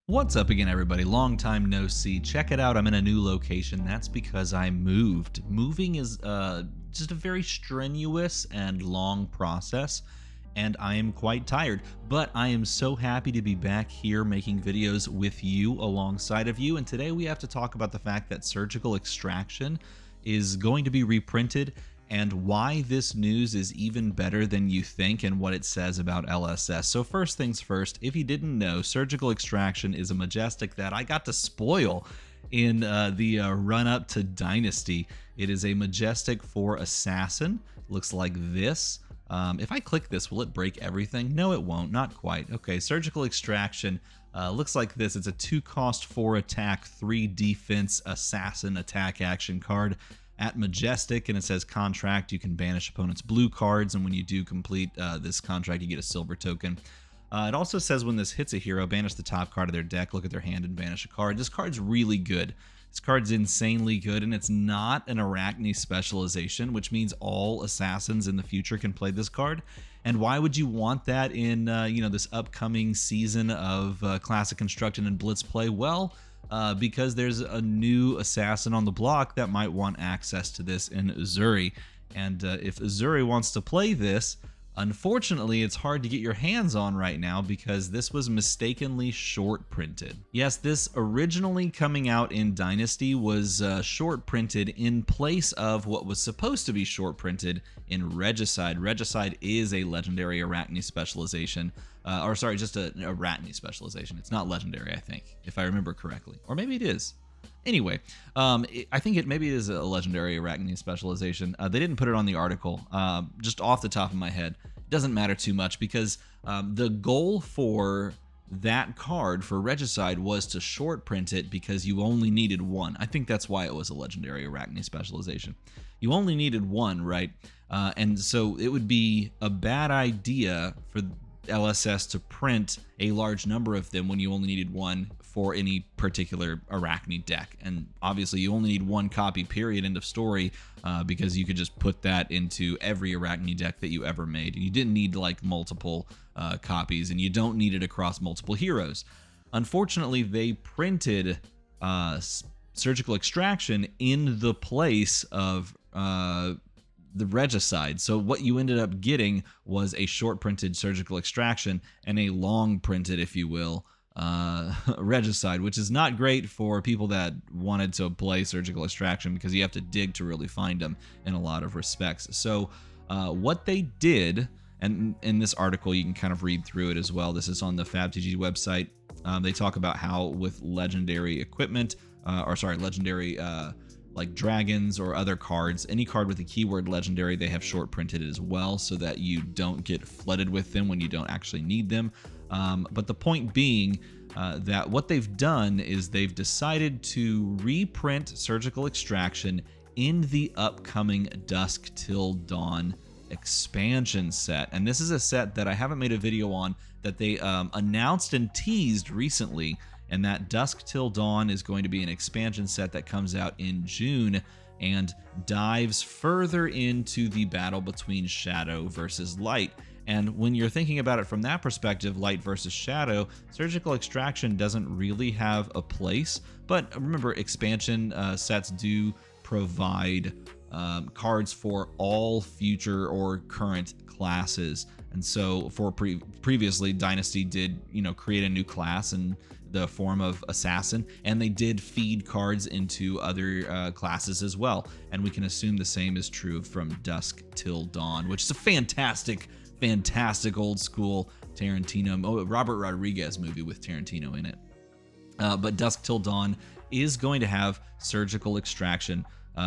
What's up again, everybody? Long time no see. Check it out. I'm in a new location. That's because I moved. Moving is just a very strenuous and long process, and I am quite tired. But I am so happy to be back here making videos with you, alongside of you. And today we have to talk about the fact that surgical extraction is going to be reprinted, and why this news is even better than you think and what it says about LSS. So first things first, if you didn't know, surgical extraction is a majestic that I got to spoil in the run-up to Dynasty. It is a majestic for Assassin. Looks like this. If I click this, will it break everything? No, it won't. Not quite. Okay, surgical extraction looks like this. It's a 2-cost, 4 attack, 3 defense assassin attack action card at Majestic, and it says contract. You can banish opponent's blue cards, and when you do complete this contract, you get a silver token. It also says when this hits a hero, banish the top card of their deck, look at their hand, and banish a card. This card's really good. This card's insanely good, and it's not an Arachne specialization, which means all assassins in the future can play this card. And why would you want that in this upcoming season of Classic Construction and Blitz play? Well, because there's a new assassin on the block that might want access to this in Uzuri. And if Uzuri wants to play this, unfortunately, it's hard to get your hands on right now because this was mistakenly short printed. Yes, this originally coming out in Dynasty was short printed in place of what was supposed to be short printed in Regicide. Regicide is a legendary Arachne specialization. Just an Arachne specialization. It's not legendary, I think, if I remember correctly. Or maybe it is. Anyway, I think maybe it is a legendary Arachne specialization. They didn't put it on the article. Just off the top of my head, it doesn't matter too much because the goal for that card for Regicide was to short print it because you only needed one. I think that's why it was a legendary Arachne specialization. You only needed one, right? And so it would be a bad idea for LSS to print a large number of them when you only needed one for any particular Arachne deck. And obviously you only need one copy, period, end of story, because you could just put that into every Arachne deck that you ever made. And you didn't need like multiple copies, and you don't need it across multiple heroes. Unfortunately, they printed surgical extraction in the place of the Regicide. So what you ended up getting was a short printed surgical extraction and a long printed, if you will, Regicide, which is not great for people that wanted to play surgical extraction because you have to dig to really find them in a lot of respects. So what they did, and in this article you can kind of read through it as well. This is on the FabTG website. They talk about how with legendary equipment, legendary like dragons or other cards, any card with the keyword legendary, they have short printed it as well so that you don't get flooded with them when you don't actually need them. But the point being that what they've done is they've decided to reprint surgical extraction in the upcoming Dusk Till Dawn expansion set. And this is a set that I haven't made a video on, that they announced and teased recently. And that Dusk Till Dawn is going to be an expansion set that comes out in June and dives further into the battle between Shadow versus Light. And when you're thinking about it from that perspective, Light versus Shadow, surgical extraction doesn't really have a place. But remember, expansion sets do provide cards for all future or current classes. And so for previously, Dynasty did, create a new class in the form of Assassin, and they did feed cards into other classes as well. And we can assume the same is true from Dusk Till Dawn, which is a fantastic old school Tarantino, Robert Rodriguez movie with Tarantino in it. But Dusk Till Dawn is going to have surgical extraction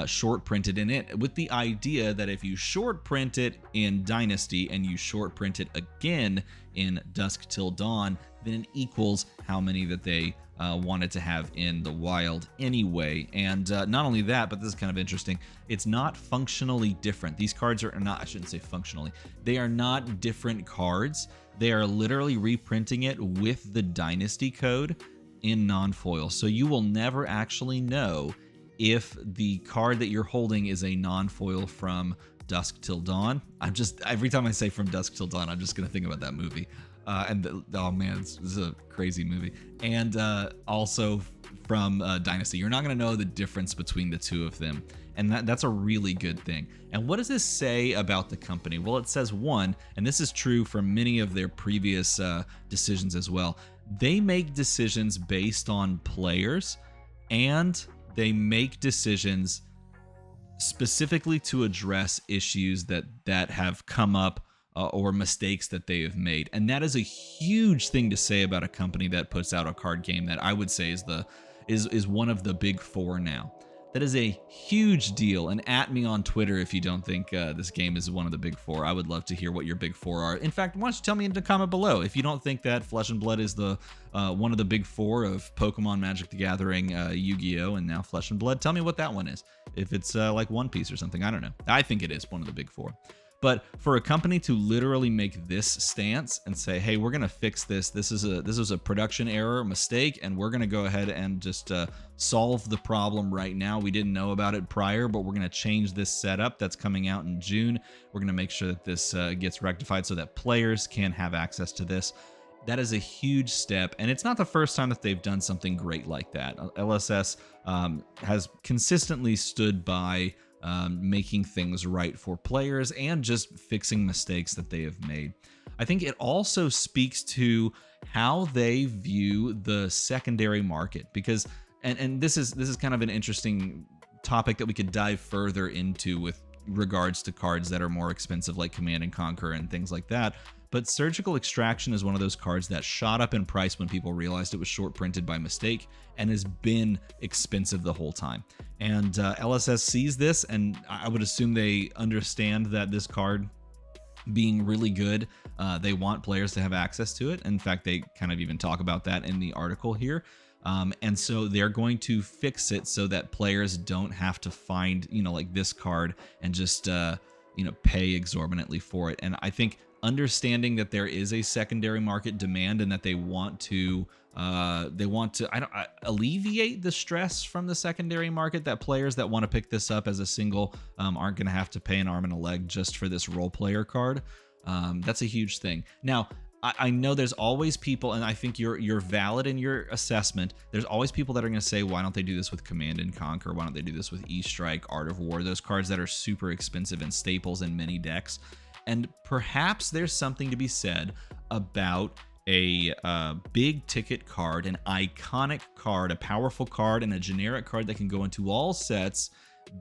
short printed in it, with the idea that if you short print it in Dynasty and you short print it again in Dusk Till Dawn, then it equals how many that they wanted to have in the wild anyway. And not only that, but this is kind of interesting, it's not functionally different. These cards are not, I shouldn't say functionally, they are not different cards. They are literally reprinting it with the Dynasty code in non-foil. So you will never actually know if the card that you're holding is a non-foil from Dusk Till Dawn. Every time I say from Dusk Till Dawn, I'm just going to think about that movie. Oh man, this is a crazy movie. And also from Dynasty, you're not going to know the difference between the two of them, and that's a really good thing. And what does this say about the company? Well, it says, one, and this is true for many of their previous decisions as well, they make decisions based on players, and they make decisions specifically to address issues that have come up or mistakes that they have made. And that is a huge thing to say about a company that puts out a card game that I would say is one of the big four now. That is a huge deal. And at me on Twitter if you don't think this game is one of the big four. I would love to hear what your big four are. In fact, why don't you tell me in the comment below if you don't think that Flesh and Blood is the one of the big four of Pokemon, Magic the Gathering, Yu-Gi-Oh, and now Flesh and Blood. Tell me what that one is. If it's like One Piece or something, I don't know. I think it is one of the big four. But for a company to literally make this stance and say, hey, we're going to fix this. This was a production error, mistake, and we're going to go ahead and just solve the problem right now. We didn't know about it prior, but we're going to change this setup that's coming out in June. We're going to make sure that this gets rectified so that players can have access to this. That is a huge step, and it's not the first time that they've done something great like that. LSS has consistently stood by making things right for players and just fixing mistakes that they have made. I think it also speaks to how they view the secondary market, because and this is kind of an interesting topic that we could dive further into with regards to cards that are more expensive like Command and Conquer and things like that. But Surgical Extraction is one of those cards that shot up in price when people realized it was short printed by mistake and has been expensive the whole time. And LSS sees this, and I would assume they understand that this card being really good, they want players to have access to it. In fact, they kind of even talk about that in the article here. And so they're going to fix it so that players don't have to find, like this card and just, pay exorbitantly for it. And I think understanding that there is a secondary market demand and that they want to alleviate the stress from the secondary market, that players that want to pick this up as a single aren't going to have to pay an arm and a leg just for this role player card. That's a huge thing. Now, I know there's always people, and I think you're valid in your assessment. There's always people that are going to say, why don't they do this with Command and Conquer? Why don't they do this with E-Strike, Art of War, those cards that are super expensive and staples in many decks? And perhaps there's something to be said about a big ticket card, an iconic card, a powerful card, and a generic card that can go into all sets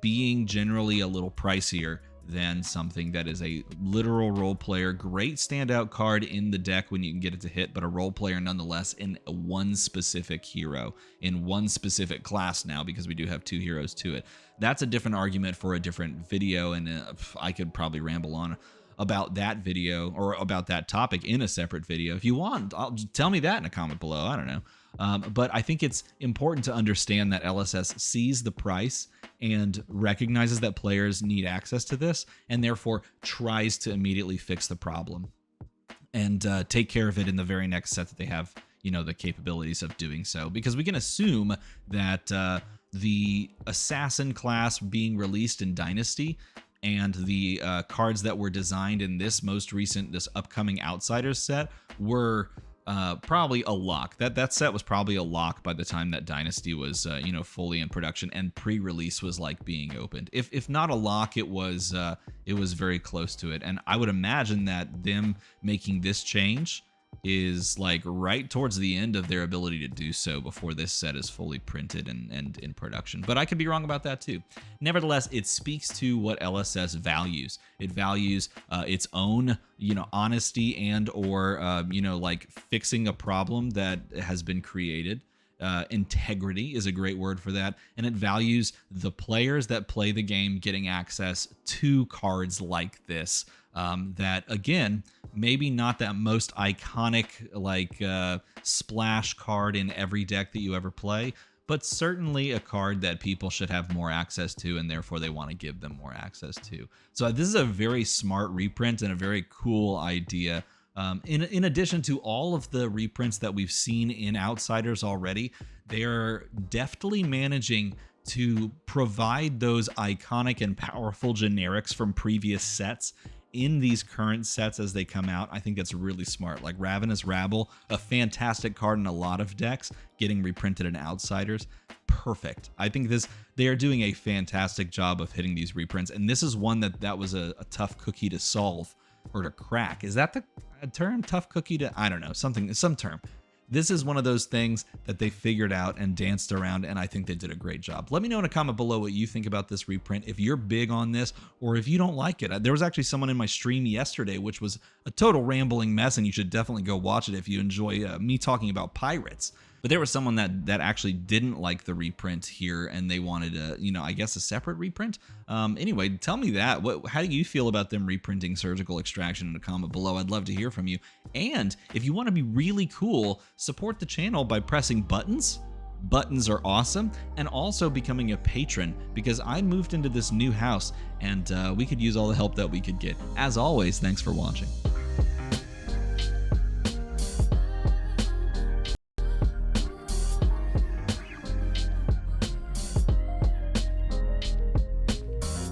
being generally a little pricier than something that is a literal role player, great standout card in the deck when you can get it to hit, but a role player nonetheless in one specific hero, in one specific class now, because we do have two heroes to it. That's a different argument for a different video, and I could probably ramble on about that video or about that topic in a separate video. If you want, tell me that in a comment below. I don't know. But I think it's important to understand that LSS sees the price and recognizes that players need access to this, and therefore tries to immediately fix the problem and take care of it in the very next set that they have, the capabilities of doing so. Because we can assume that the Assassin class being released in Dynasty and the cards that were designed in this upcoming Outsiders set were probably a lock. That set was probably a lock by the time that Dynasty was fully in production and pre-release was like being opened. If not a lock, it was very close to it. And I would imagine that them making this change is like right towards the end of their ability to do so before this set is fully printed and in production. But I could be wrong about that too. Nevertheless, it speaks to what LSS values. It values its own, honesty and or, like fixing a problem that has been created. Integrity is a great word for that. And it values the players that play the game getting access to cards like this. That, again, maybe not that most iconic splash card in every deck that you ever play, but certainly a card that people should have more access to, and therefore they want to give them more access to. So this is a very smart reprint and a very cool idea. In addition to all of the reprints that we've seen in Outsiders already, they are deftly managing to provide those iconic and powerful generics from previous sets in these current sets as they come out, I think that's really smart. Like Ravenous Rabble, a fantastic card in a lot of decks, getting reprinted in Outsiders, perfect. I think they are doing a fantastic job of hitting these reprints, and this is one that was a tough cookie to solve or to crack. Is that the term? Tough cookie to, I don't know, some term. This is one of those things that they figured out and danced around, and I think they did a great job. Let me know in a comment below what you think about this reprint, if you're big on this or if you don't like it. There was actually someone in my stream yesterday, which was a total rambling mess, and you should definitely go watch it if you enjoy me talking about pirates. But there was someone that actually didn't like the reprint here, and they wanted I guess a separate reprint. Anyway, tell me that. How do you feel about them reprinting Surgical Extraction in a comment below? I'd love to hear from you. And if you want to be really cool, support the channel by pressing buttons. Buttons are awesome, and also becoming a patron, because I moved into this new house, and we could use all the help that we could get. As always, thanks for watching.